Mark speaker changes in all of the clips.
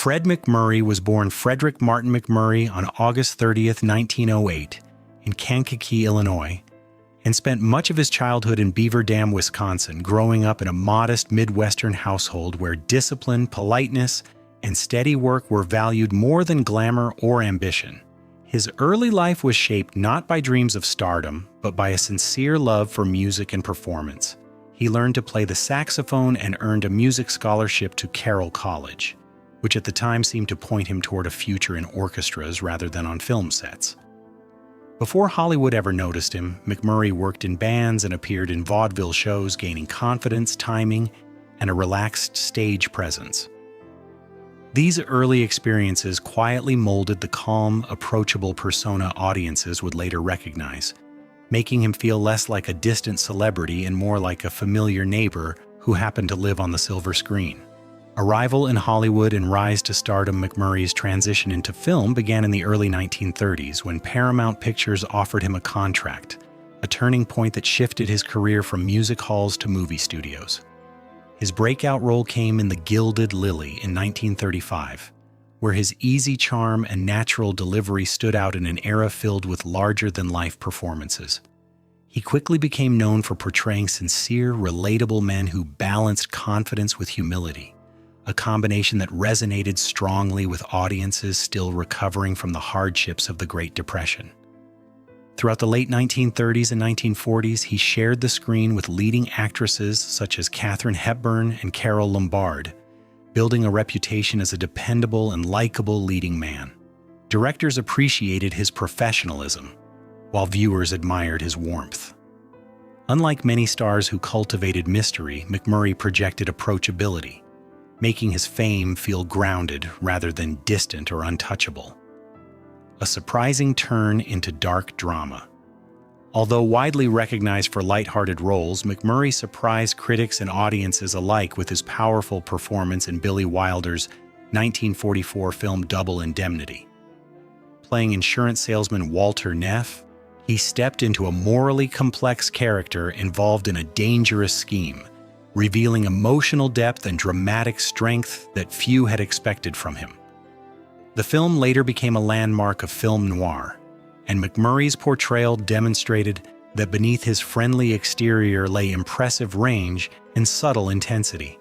Speaker 1: Fred MacMurray was born Frederick Martin MacMurray on August 30th, 1908, in Kankakee, Illinois, and spent much of his childhood in Beaver Dam, Wisconsin, growing up in a modest Midwestern household where discipline, politeness, and steady work were valued more than glamour or ambition. His early life was shaped not by dreams of stardom, but by a sincere love for music and performance. He learned to play the saxophone and earned a music scholarship to Carroll College, which at the time seemed to point him toward a future in orchestras rather than on film sets. Before Hollywood ever noticed him, MacMurray worked in bands and appeared in vaudeville shows, gaining confidence, timing, and a relaxed stage presence. These early experiences quietly molded the calm, approachable persona audiences would later recognize, making him feel less like a distant celebrity and more like a familiar neighbor who happened to live on the silver screen. Arrival in Hollywood and rise to stardom. MacMurray's transition into film began in the early 1930s when Paramount Pictures offered him a contract, a turning point that shifted his career from music halls to movie studios. His breakout role came in The Gilded Lily in 1935, where his easy charm and natural delivery stood out in an era filled with larger-than-life performances. He quickly became known for portraying sincere, relatable men who balanced confidence with humility, a combination that resonated strongly with audiences still recovering from the hardships of the Great Depression. Throughout the late 1930s and 1940s, he shared the screen with leading actresses such as Katharine Hepburn and Carole Lombard, building a reputation as a dependable and likable leading man. Directors appreciated his professionalism, while viewers admired his warmth. Unlike many stars who cultivated mystery, MacMurray projected approachability, making his fame feel grounded rather than distant or untouchable. A surprising turn into dark drama. Although widely recognized for lighthearted roles, MacMurray surprised critics and audiences alike with his powerful performance in Billy Wilder's 1944 film Double Indemnity. Playing insurance salesman Walter Neff, he stepped into a morally complex character involved in a dangerous scheme, revealing emotional depth and dramatic strength that few had expected from him. The film later became a landmark of film noir, and MacMurray's portrayal demonstrated that beneath his friendly exterior lay impressive range and subtle intensity.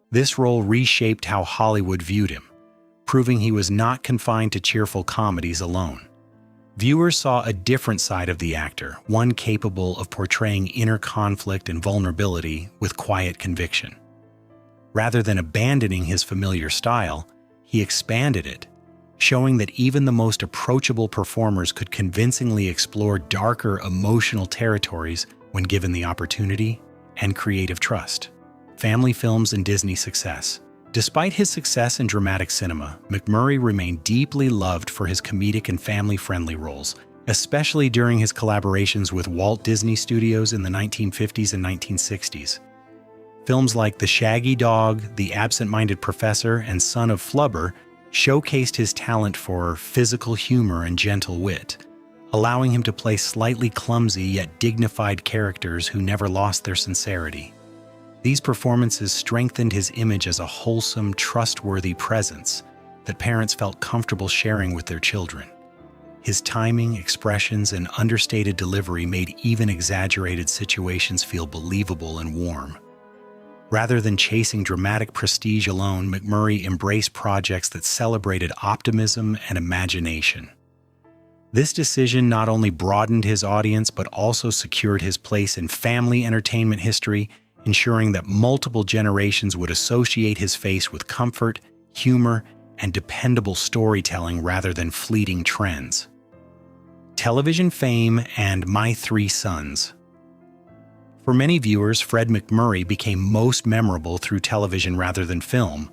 Speaker 1: This role reshaped how Hollywood viewed him, proving he was not confined to cheerful comedies alone. Viewers saw a different side of the actor, one capable of portraying inner conflict and vulnerability with quiet conviction. Rather than abandoning his familiar style, he expanded it, showing that even the most approachable performers could convincingly explore darker emotional territories when given the opportunity and creative trust. Family films and Disney success. Despite his success in dramatic cinema, MacMurray remained deeply loved for his comedic and family-friendly roles, especially during his collaborations with Walt Disney Studios in the 1950s and 1960s. Films like The Shaggy Dog, The Absent-Minded Professor, and Son of Flubber showcased his talent for physical humor and gentle wit, allowing him to play slightly clumsy yet dignified characters who never lost their sincerity. These performances strengthened his image as a wholesome, trustworthy presence that parents felt comfortable sharing with their children. His timing, expressions, and understated delivery made even exaggerated situations feel believable and warm. Rather than chasing dramatic prestige alone, MacMurray embraced projects that celebrated optimism and imagination. This decision not only broadened his audience but also secured his place in family entertainment history, ensuring that multiple generations would associate his face with comfort, humor, and dependable storytelling rather than fleeting trends. Television fame and My Three Sons. For many viewers, Fred MacMurray became most memorable through television rather than film,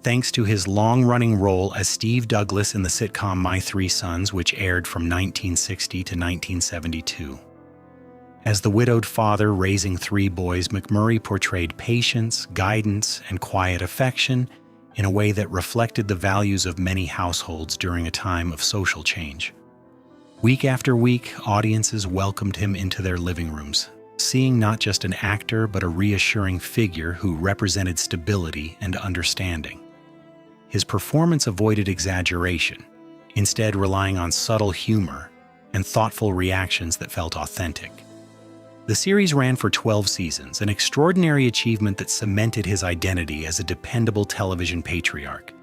Speaker 1: thanks to his long-running role as Steve Douglas in the sitcom My Three Sons, which aired from 1960 to 1972. As the widowed father raising three boys, MacMurray portrayed patience, guidance, and quiet affection in a way that reflected the values of many households during a time of social change. Week after week, audiences welcomed him into their living rooms, seeing not just an actor but a reassuring figure who represented stability and understanding. His performance avoided exaggeration, instead relying on subtle humor and thoughtful reactions that felt authentic. The series ran for 12 seasons, an extraordinary achievement that cemented his identity as a dependable television patriarch.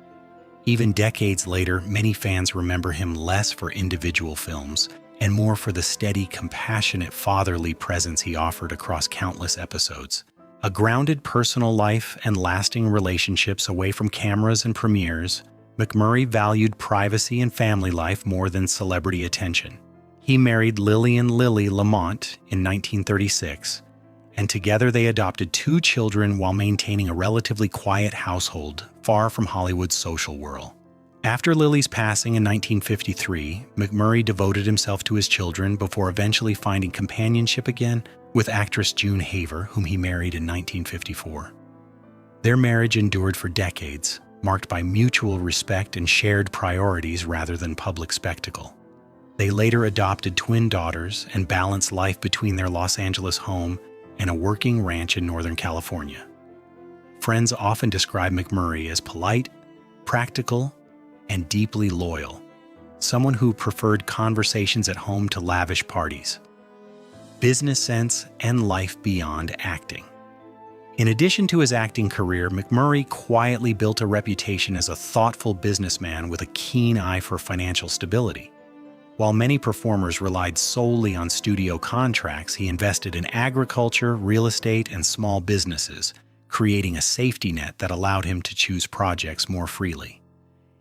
Speaker 1: Even decades later, many fans remember him less for individual films and more for the steady, compassionate, fatherly presence he offered across countless episodes. A grounded personal life and lasting relationships away from cameras and premieres, MacMurray valued privacy and family life more than celebrity attention. He married Lillian "Lily" Lamont in 1936, and together they adopted 2 children while maintaining a relatively quiet household far from Hollywood's social whirl. After Lily's passing in 1953, MacMurray devoted himself to his children before eventually finding companionship again with actress June Haver, whom he married in 1954. Their marriage endured for decades, marked by mutual respect and shared priorities rather than public spectacle. They later adopted twin daughters and balanced life between their Los Angeles home and a working ranch in Northern California. Friends often describe MacMurray as polite, practical, and deeply loyal, someone who preferred conversations at home to lavish parties. Business sense and life beyond acting. In addition to his acting career, MacMurray quietly built a reputation as a thoughtful businessman with a keen eye for financial stability. While many performers relied solely on studio contracts, he invested in agriculture, real estate, and small businesses, creating a safety net that allowed him to choose projects more freely.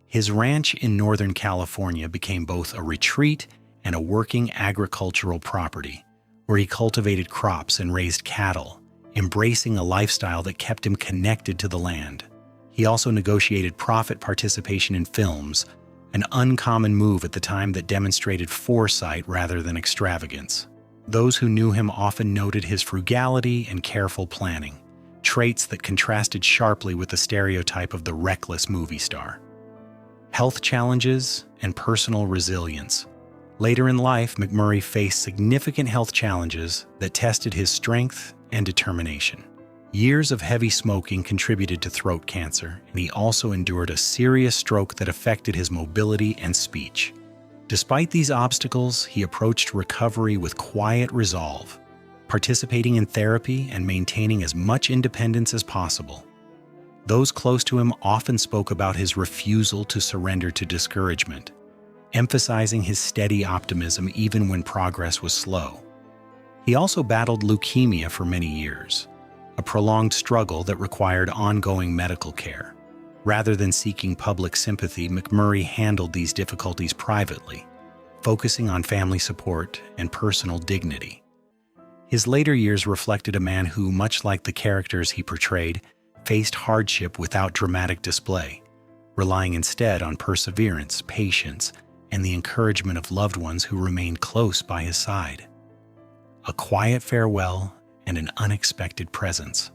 Speaker 1: His ranch in Northern California became both a retreat and a working agricultural property, where he cultivated crops and raised cattle, embracing a lifestyle that kept him connected to the land. He also negotiated profit participation in films, an uncommon move at the time that demonstrated foresight rather than extravagance. Those who knew him often noted his frugality and careful planning, traits that contrasted sharply with the stereotype of the reckless movie star. Health challenges and personal resilience. Later in life, MacMurray faced significant health challenges that tested his strength and determination. Years of heavy smoking contributed to throat cancer, and he also endured a serious stroke that affected his mobility and speech. Despite these obstacles, he approached recovery with quiet resolve, participating in therapy and maintaining as much independence as possible. Those close to him often spoke about his refusal to surrender to discouragement, emphasizing his steady optimism even when progress was slow. He also battled leukemia for many years, a prolonged struggle that required ongoing medical care. Rather than seeking public sympathy, MacMurray handled these difficulties privately, focusing on family support and personal dignity. His later years reflected a man who, much like the characters he portrayed, faced hardship without dramatic display, relying instead on perseverance, patience, and the encouragement of loved ones who remained close by his side. A quiet farewell and an unexpected presence.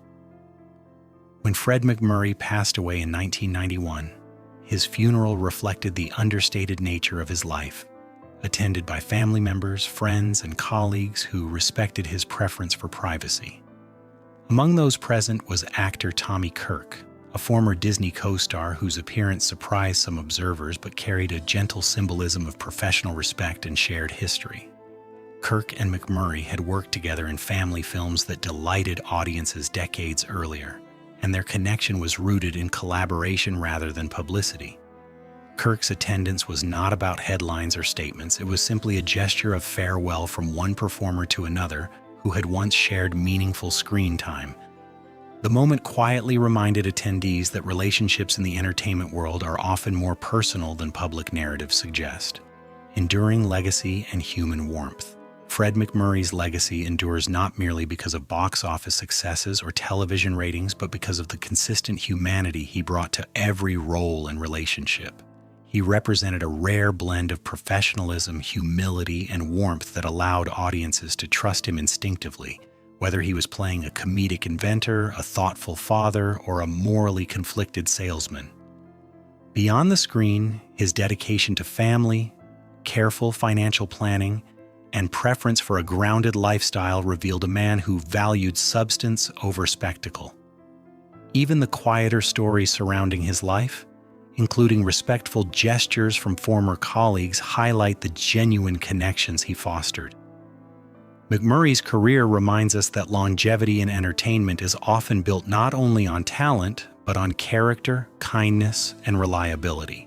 Speaker 1: When Fred MacMurray passed away in 1991, his funeral reflected the understated nature of his life, attended by family members, friends, and colleagues who respected his preference for privacy. Among those present was actor Tommy Kirk, a former Disney co-star whose appearance surprised some observers but carried a gentle symbolism of professional respect and shared history. Kirk and MacMurray had worked together in family films that delighted audiences decades earlier, and their connection was rooted in collaboration rather than publicity. Kirk's attendance was not about headlines or statements. It was simply a gesture of farewell from one performer to another who had once shared meaningful screen time. The moment quietly reminded attendees that relationships in the entertainment world are often more personal than public narratives suggest. Enduring legacy and human warmth. Fred MacMurray's legacy endures not merely because of box office successes or television ratings, but because of the consistent humanity he brought to every role and relationship. He represented a rare blend of professionalism, humility, and warmth that allowed audiences to trust him instinctively, whether he was playing a comedic inventor, a thoughtful father, or a morally conflicted salesman. Beyond the screen, his dedication to family, careful financial planning, and preference for a grounded lifestyle revealed a man who valued substance over spectacle. Even the quieter stories surrounding his life, including respectful gestures from former colleagues, highlight the genuine connections he fostered. MacMurray's career reminds us that longevity in entertainment is often built not only on talent, but on character, kindness, and reliability.